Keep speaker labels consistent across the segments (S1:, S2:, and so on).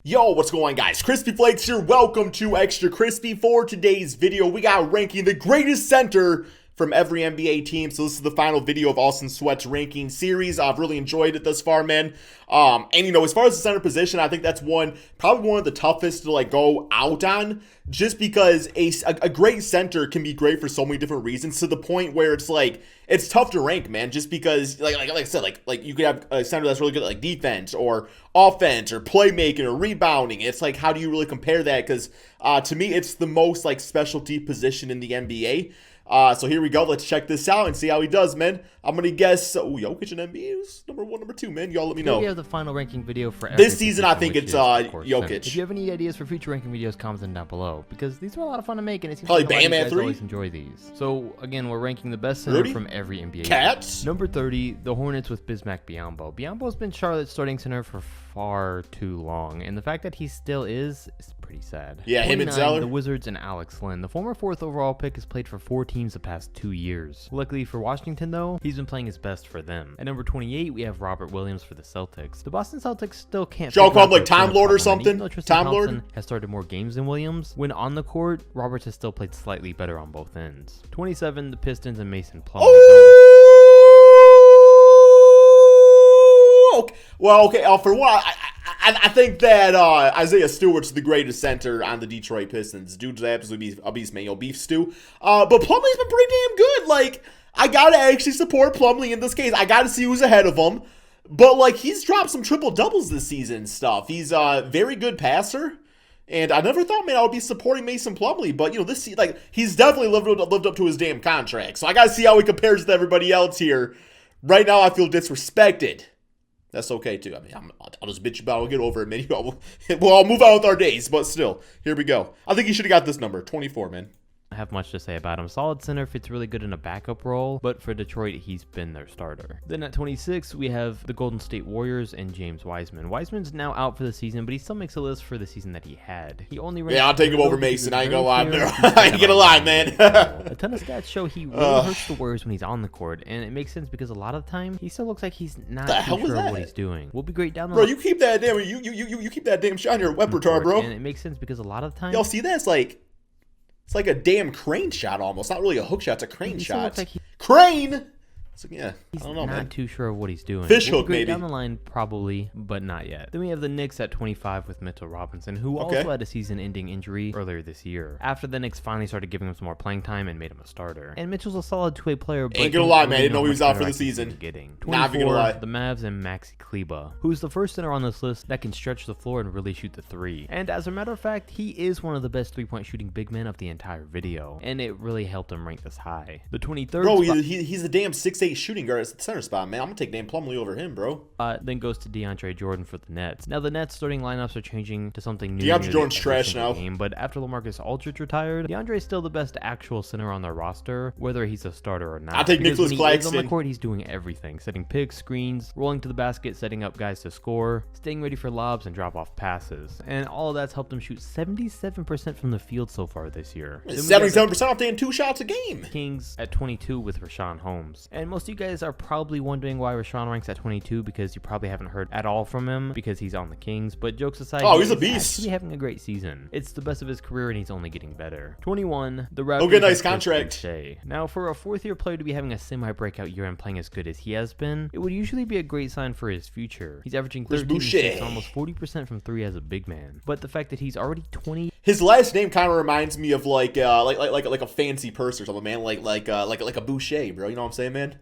S1: Yo, what's going on, guys? Crispy Flakes here. Welcome to Extra Crispy. For today's video, we got ranking the greatest center from every NBA team. So this is the final video of Austin Sweat's ranking series. I've really enjoyed it thus far, man. And you know, as far as the center position, I think that's probably one of the toughest to go out on, just because a great center can be great for so many different reasons, to the point where it's tough to rank, man, just because like I said, like you could have a center that's really good at defense or offense or playmaking or rebounding. It's how do you really compare that? Because to me, it's the most specialty position in the NBA. So here we go. Let's check this out and see how he does, man. I'm going to guess, Jokic and Embiid is number 1, number 2, man. Y'all let me know.
S2: We have the final ranking video for every
S1: this season. I think it's Jokic.
S2: If you have any ideas for future ranking videos, comment them down below, because these are a lot of fun to make, and it seems
S1: probably
S2: like
S1: Bam
S2: you
S1: at
S2: guys
S1: 3.
S2: always enjoy these. So again, we're ranking the best center from every NBA
S1: Cats.
S2: team. Number 30, the Hornets with Bismack Biyombo. Biyombo's been Charlotte's starting center for far too long, and the fact that he still is pretty sad.
S1: Yeah, him and Zeller.
S2: The Wizards and Alex Len. The former 4th overall pick has played for 4 teams the past 2 years. Luckily for Washington, though, he's been playing his best for them. At number 28, we have Robert Williams for the Celtics. The Boston Celtics still can't.
S1: Y'all call him Time Lord or something? Time Lord
S2: has started more games than Williams. When on the court, Roberts has still played slightly better on both ends. 27, the Pistons and Mason Plumlee.
S1: For one, I think that Isaiah Stewart's the greatest center on the Detroit Pistons. Dude's absolutely a beast, man. Yo, beef stew. But Plumlee's been pretty damn good. I gotta actually support Plumlee in this case. I gotta see who's ahead of him. But he's dropped some triple doubles this season and stuff. He's a very good passer. And I never thought, man, I would be supporting Mason Plumlee. But, this he's definitely lived up to his damn contract. So I got to see how he compares to everybody else here. Right now, I feel disrespected. That's okay, too. I mean, I'll just bitch about it. We'll get over it, man. We'll move on with our days. But still, here we go. I think he should have got this number, 24, man.
S2: Have much to say about him. Solid center, fits really good in a backup role, but for Detroit, he's been their starter. Then at 26, we have the Golden State Warriors and James Wiseman. Wiseman's now out for the season, but he still makes a list for the season that he had. He only
S1: I'll take him over Mason. I ain't gonna lie, bro. I ain't gonna lie, man.
S2: A ton of stats show he really hurts the Warriors when he's on the court, and it makes sense because a lot of the time he still looks like he's not too sure what he's doing. We'll be great down the
S1: line. Bro, you keep that damn you keep that damn shot in your repertoire, bro.
S2: And it makes sense because a lot of the time,
S1: y'all see that? It's like a damn crane shot almost. Not really a hook shot, it's a crane shot. Crane! So, yeah, I don't know, man.
S2: Not too sure of what he's doing.
S1: Fish hook, maybe.
S2: Down the line, probably, but not yet. Then we have the Knicks at 25 with Mitchell Robinson, who also had a season-ending injury earlier this year. After the Knicks finally started giving him some more playing time and made him a starter. And Mitchell's a solid two-way player, but
S1: ain't gonna lie, man. I didn't know he was out for the season.
S2: 24,
S1: not gonna lie.
S2: The Mavs and Maxi Kleber, who's the first center on this list that can stretch the floor and really shoot the three. And as a matter of fact, he is one of the best three-point shooting big men of the entire video, and it really helped him rank this high. The 23rd
S1: bro, he's a damn 6'8" shooting guard. Center spot, man. I'm gonna take Dan Plumlee over him, bro.
S2: Then goes to DeAndre Jordan for the Nets. Now the Nets starting lineups are changing to something new.
S1: DeAndre Jordan's trash now.
S2: But after LaMarcus Aldridge retired, DeAndre is still the best actual center on their roster, whether he's a starter or not.
S1: I take Nicholas Claxton.
S2: On the court, he's doing everything: setting picks, screens, rolling to the basket, setting up guys to score, staying ready for lobs and drop-off passes. And all of that's helped him shoot 77% from the field so far this year.
S1: 77% off taking 2 shots a game.
S2: Kings at 22 with Richaun Holmes. And most of you guys are probably wondering why Richaun ranks at 22, because you probably haven't heard at all from him because he's on the Kings. But jokes aside,
S1: he's a beast.
S2: He's having a great season. It's the best of his career, and he's only getting better. 21, the Raptors.
S1: He'll get a nice contract.
S2: Now, for a fourth-year player to be having a semi-breakout year and playing as good as he has been, it would usually be a great sign for his future. He's averaging 13 almost 40% from 3 as a big man. But the fact that he's already 20.
S1: His last name kind of reminds me of like a fancy purse or something, man. Like a Boucher, bro. You know what I'm saying, man?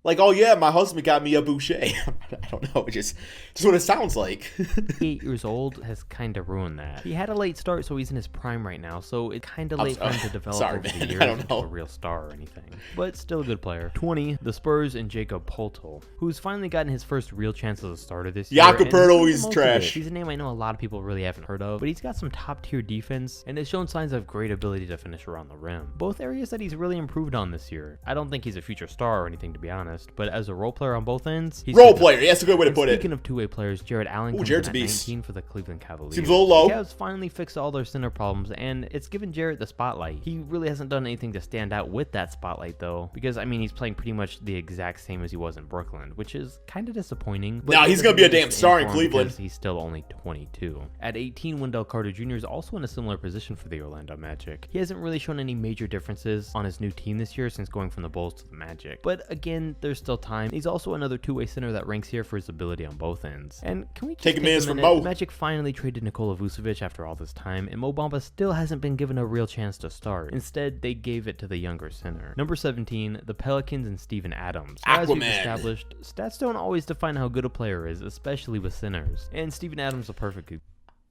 S1: Oh yeah, my husband got me a Boucher. I don't know, just what it sounds like.
S2: 8 years old has kind of ruined that. He had a late start, so he's in his prime right now. So it's kind of late for him to develop over the years into a real star or anything. But still a good player. 20, the Spurs and Jakob Poeltl, who's finally gotten his first real chance as a starter this year.
S1: Jakob Poeltl, he's trash.
S2: He's a name I know a lot of people really haven't heard of, but he's got some top-tier defense and has shown signs of great ability to finish around the rim. Both areas that he's really improved on this year. I don't think he's a future star or anything, to be honest. honest. But as a role player on both ends, he's
S1: role player. Yeah, that's a good way to put it.
S2: Speaking of two-way players, Jarrett Allen comes in at 19 for the Cleveland Cavaliers.
S1: Seems a little low.
S2: The Cavs finally fixed all their center problems, and it's given Jarrett the spotlight. He really hasn't done anything to stand out with that spotlight, though, because, I mean, he's playing pretty much the exact same as he was in Brooklyn, which is kind of disappointing.
S1: Now he's going to be a damn star in Cleveland.
S2: He's still only 22. At 18, Wendell Carter Jr. is also in a similar position for the Orlando Magic. He hasn't really shown any major differences on his new team this year since going from the Bulls to the Magic. But again, there's still time. He's also another two-way center that ranks here for his ability on both ends. And can we just take a minute? The Magic finally traded Nikola Vucevic after all this time, and Mo Bamba still hasn't been given a real chance to start. Instead, they gave it to the younger center. Number 17, the Pelicans and Steven Adams. As we've established, stats don't always define how good a player is, especially with centers. And Steven Adams is a perfect.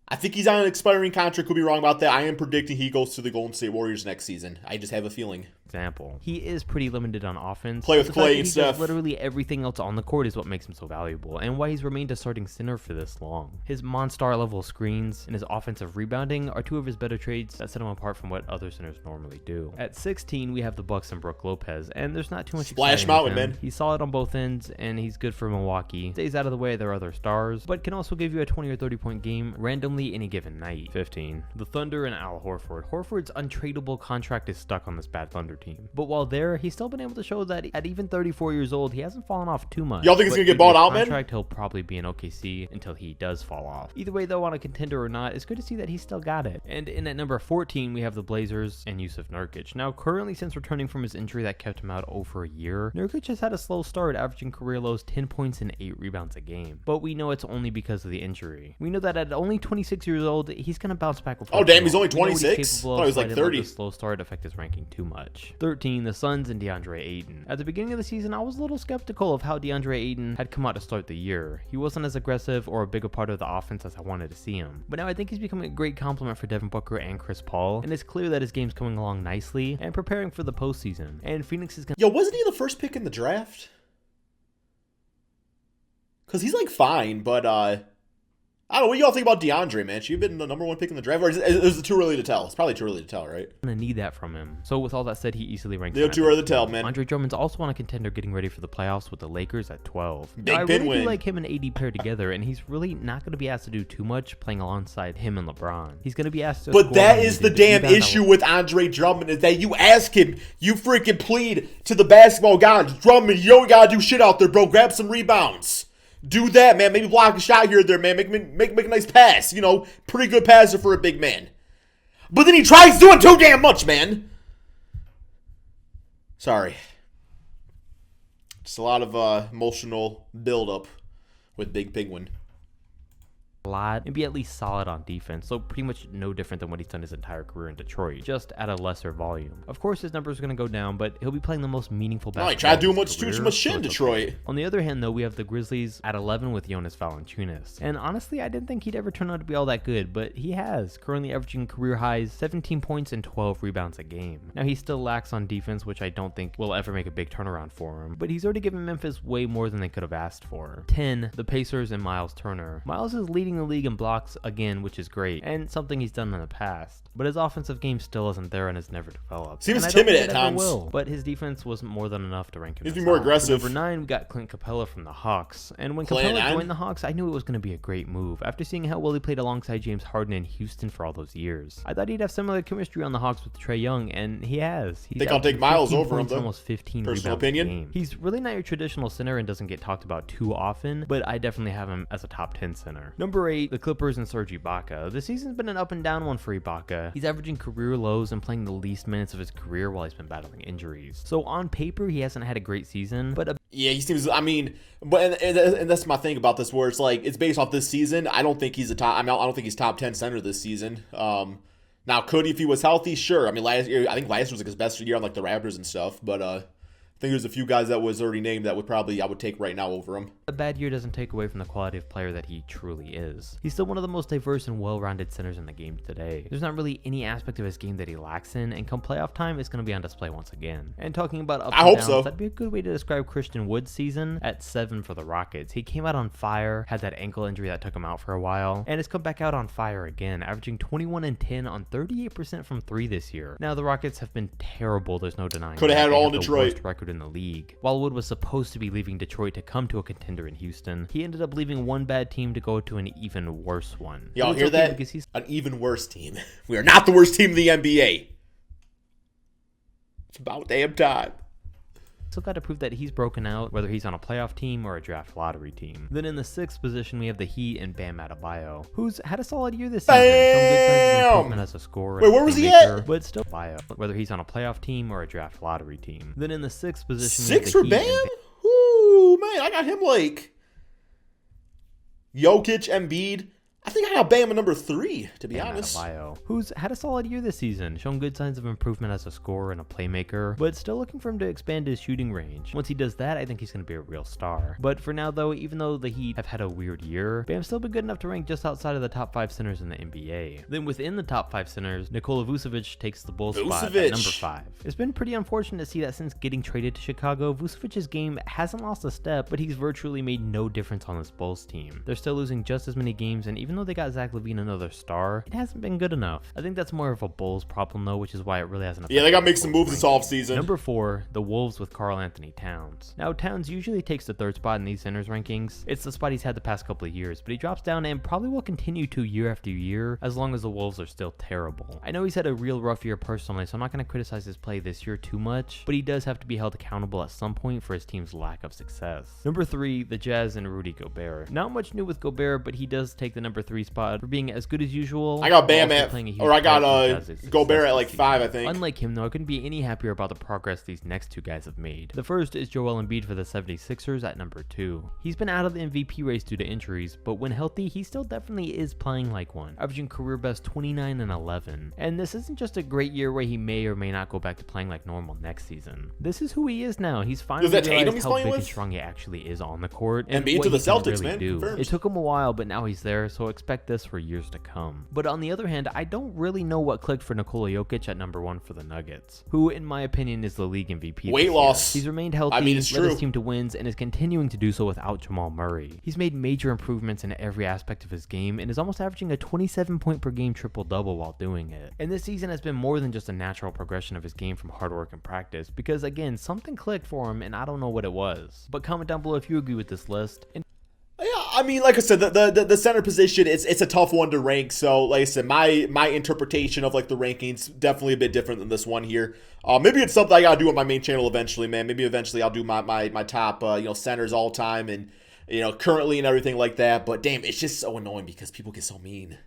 S1: I think he's on an expiring contract. Could be wrong about that. I am predicting he goes to the Golden State Warriors next season. I just have a feeling.
S2: Example. He is pretty limited on offense.
S1: Play with Clay and stuff.
S2: Literally everything else on the court is what makes him so valuable, and why he's remained a starting center for this long. His Monstar level screens and his offensive rebounding are two of his better traits that set him apart from what other centers normally do. At 16, we have the Bucks and Brook Lopez, and there's not too much
S1: Splash Mountain, man.
S2: He's solid on both ends, and he's good for Milwaukee. Stays out of the way of their other stars, but can also give you a 20 or 30 point game randomly any given night. 15, the Thunder and Al Horford. Horford's untradeable contract is stuck on this bad Thunder team, but while there, he's still been able to show that at even 34 years old, he hasn't fallen off too much.
S1: Y'all think he's gonna get bought out, man?
S2: He'll probably be in OKC until he does fall off. Either way, though, on a contender or not, it's good to see that he's still got it. And in at number 14, we have the Blazers and Jusuf Nurkic. Now, currently, since returning from his injury that kept him out over a year, Nurkic has had a slow start, averaging career lows 10 points and 8 rebounds a game. But we know it's only because of the injury. We know that at only 26 years old, he's gonna bounce back.
S1: Oh, damn, he's only 26? I thought he was like 30.
S2: The slow start affect his ranking too much. 13, the Suns and DeAndre Ayton. At the beginning of the season, I was a little skeptical of how DeAndre Ayton had come out to start the year. He wasn't as aggressive or a bigger part of the offense as I wanted to see him. But now I think he's becoming a great complement for Devin Booker and Chris Paul, and it's clear that his game's coming along nicely and preparing for the postseason. And Phoenix is gonna—
S1: Yo, wasn't he the first pick in the draft? Because he's like fine, but I don't know. What do y'all think about DeAndre, man? Should he have been the number 1 pick in the draft? Or is it too early to tell? It's probably too early to tell, right?
S2: I'm going to need that from him. So with all that said, he easily ranks.
S1: They're too early to tell, man.
S2: Andre Drummond's also on a contender getting ready for the playoffs with the Lakers at 12.
S1: Big
S2: I
S1: pin
S2: really
S1: win.
S2: do like him and AD paired together, and he's really not going to be asked to do too much playing alongside him and LeBron. He's going to be asked to—
S1: But that is the damn issue with Andre Drummond, is that you ask him, you freaking plead to the basketball gods, Drummond, you don't got to do shit out there, bro. Grab some rebounds. Do that, man. Maybe block a shot here or there, man. Make a nice pass. You know, pretty good passer for a big man. But then he tries doing too damn much, man. Sorry. Just a lot of emotional buildup with Big Penguin.
S2: Lot and be at least solid on defense, so pretty much no different than what he's done his entire career in Detroit, just at a lesser volume. Of course, his numbers are going to go down, but he'll be playing the most meaningful basketball.
S1: No, he tried to do too much shit in Detroit.
S2: On the other hand, though, we have the Grizzlies at 11 with Jonas Valanciunas, and honestly, I didn't think he'd ever turn out to be all that good, but he has, currently averaging career highs 17 points and 12 rebounds a game. Now, he still lacks on defense, which I don't think will ever make a big turnaround for him, but he's already given Memphis way more than they could have asked for. 10, the Pacers and Miles Turner. Miles is leading the league in blocks again, which is great, and something he's done in the past. But his offensive game still isn't there and has never developed.
S1: Seems timid at times.
S2: But his defense was more than enough to rank him.
S1: He's been more aggressive.
S2: Number 9, we got Clint Capella from the Hawks. And when Capella joined the Hawks, I knew it was going to be a great move. After seeing how well he played alongside James Harden in Houston for all those years, I thought he'd have similar chemistry on the Hawks with Trae Young, and he has.
S1: I think I'll take Miles over him, though.
S2: Almost 15
S1: personal
S2: rebounds
S1: opinion.
S2: a game. He's really not your traditional center and doesn't get talked about too often, but I definitely have him as a top 10 center. Number 8, the Clippers and Serge Ibaka. This season's been an up and down one for Ibaka. He's averaging career lows and playing the least minutes of his career while he's been battling injuries. So on paper, he hasn't had a great season, but
S1: yeah, he seems, I mean, but and that's my thing about this, where it's like, it's based off this season. I don't think he's I don't think he's top 10 center this season. Now, could he if he was healthy? Sure. I mean, I think last year was like his best year on like the Raptors and stuff, but I think there's a few guys that was already named that I would take right now over him.
S2: A bad year doesn't take away from the quality of player that he truly is. He's still one of the most diverse and well-rounded centers in the game today. There's not really any aspect of his game that he lacks in, and come playoff time, it's going to be on display once again. And talking about ups and downs, that'd be a good way to describe Christian Wood's season at 7 for the Rockets. He came out on fire, had that ankle injury that took him out for a while, and has come back out on fire again, averaging 21 and 10 on 38% from 3 this year. Now, the Rockets have been terrible, there's no denying.
S1: Could have had it all in Detroit.
S2: Record 3rd in the league. While Wood was supposed to be leaving Detroit to come to a contender in Houston, he ended up leaving one bad team to go to an even worse one.
S1: Y'all hear that? An even worse team. We are not the worst team in the NBA. It's about damn time.
S2: Still got to prove that he's broken out, whether he's on a playoff team or a draft lottery team. Then in the 6th position, we have the Heat and Bam Adebayo, who's had a solid year this season.
S1: Bam!
S2: As a scorer.
S1: Wait, where was he at?
S2: But still Bio, whether he's on a playoff team or a draft lottery team. Then in the 6th position,
S1: 6 for Bam? Ooh, man, I got him like Jokic, Embiid. I think I got Bam at number 3, to be honest.
S2: Adebayo, who's had a solid year this season, shown good signs of improvement as a scorer and a playmaker, but still looking for him to expand his shooting range. Once he does that, I think he's going to be a real star. But for now, though, even though the Heat have had a weird year, Bam's still been good enough to rank just outside of the top 5 centers in the NBA. Then within the top 5 centers, Nikola Vucevic takes the Bulls spot at number 5. It's been pretty unfortunate to see that since getting traded to Chicago, Vucevic's game hasn't lost a step, but he's virtually made no difference on this Bulls team. They're still losing just as many games, and even though they got Zach LaVine another star, it hasn't been good enough. I think that's more of a Bulls problem though, which is why it really hasn't.
S1: Yeah, they got to make some moves this offseason.
S2: Number 4, the Wolves with Karl Anthony Towns. Now, Towns usually takes the 3rd spot in these centers rankings. It's the spot he's had the past couple of years, but he drops down and probably will continue to year after year as long as the Wolves are still terrible. I know he's had a real rough year personally, so I'm not going to criticize his play this year too much, but he does have to be held accountable at some point for his team's lack of success. Number 3, the Jazz and Rudy Gobert. Not much new with Gobert, but he does take the number 3 spot for being as good as usual.
S1: I got Bam at, or I got Gobert at like 5, I think.
S2: Unlike him though, I couldn't be any happier about the progress these next 2 guys have made. The first is Joel Embiid for the 76ers at number 2. He's been out of the MVP race due to injuries, but when healthy, he still definitely is playing like one, averaging career best 29 and 11. And this isn't just a great year where he may or may not go back to playing like normal next season. This is who he is now. He's finally realized how big and strong he actually is on the court. And
S1: Embiid to the Celtics, really man.
S2: It took him a while, but now he's there, so expect this for years to come. But on the other hand, I don't really know what clicked for Nikola Jokic at number 1 for the Nuggets, who in my opinion is the league MVP.
S1: Weight loss.
S2: He's remained healthy, led his team to wins, and is continuing to do so without Jamal Murray. He's made major improvements in every aspect of his game and is almost averaging a 27 point per game triple-double while doing it. And this season has been more than just a natural progression of his game from hard work and practice, because again, something clicked for him and I don't know what it was. But comment down below if you agree with this list.
S1: Yeah, I mean, like I said, the center position, it's a tough one to rank. So, like I said, my interpretation of like the rankings definitely a bit different than this one here. Maybe it's something I gotta do on my main channel eventually, man. Maybe eventually I'll do my top centers all time and currently and everything like that. But damn, it's just so annoying because people get so mean.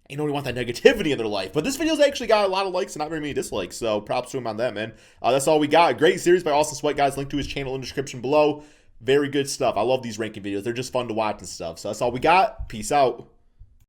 S1: You don't want that negativity in their life. But this video's actually got a lot of likes and not very many dislikes. So props to him on that, man. That's all we got. A great series by Austin Sweat, guys. Link to his channel in the description below. Very good stuff. I love these ranking videos. They're just fun to watch and stuff. So that's all we got. Peace out.